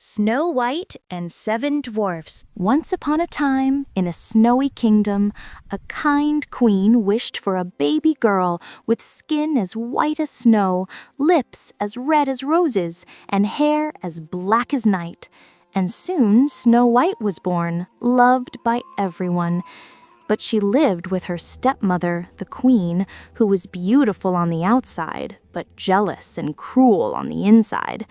Snow White and Seven Dwarfs. Once upon a time, in a snowy kingdom, a kind queen wished for a baby girl with skin as white as snow, lips as red as roses, and hair as black as night. And soon Snow White was born, loved by everyone. But she lived with her stepmother, the queen, who was beautiful on the outside, but jealous and cruel on the inside.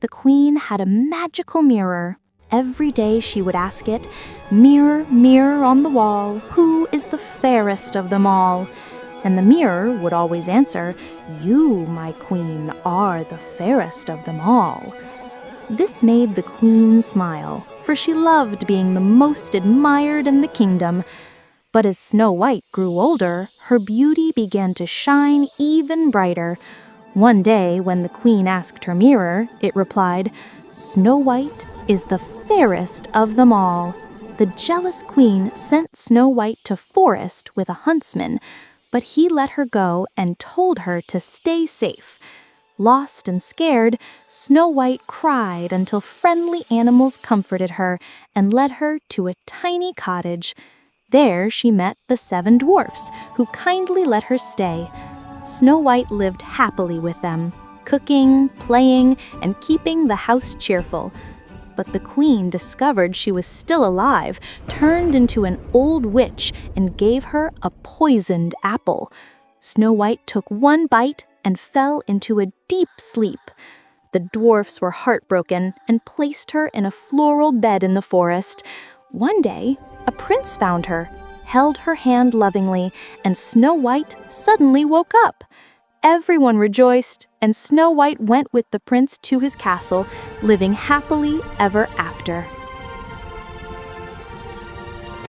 The queen had a magical mirror. Every day she would ask it, "Mirror, mirror on the wall, who is the fairest of them all?" And the mirror would always answer, "You, my queen, are the fairest of them all." This made the queen smile, for she loved being the most admired in the kingdom. But as Snow White grew older, her beauty began to shine even brighter. One day, when the queen asked her mirror, it replied, "Snow White is the fairest of them all." The jealous queen sent Snow White to forest with a huntsman, but he let her go and told her to stay safe. Lost and scared, Snow White cried until friendly animals comforted her and led her to a tiny cottage. There she met the 7 dwarfs, who kindly let her stay. Snow White lived happily with them, cooking, playing, and keeping the house cheerful. But the queen discovered she was still alive, turned into an old witch, and gave her a poisoned apple. Snow White took one bite and fell into a deep sleep. The dwarfs were heartbroken and placed her in a floral bed in the forest. One day, a prince found her, held her hand lovingly, and Snow White suddenly woke up. Everyone rejoiced, and Snow White went with the prince to his castle, living happily ever after.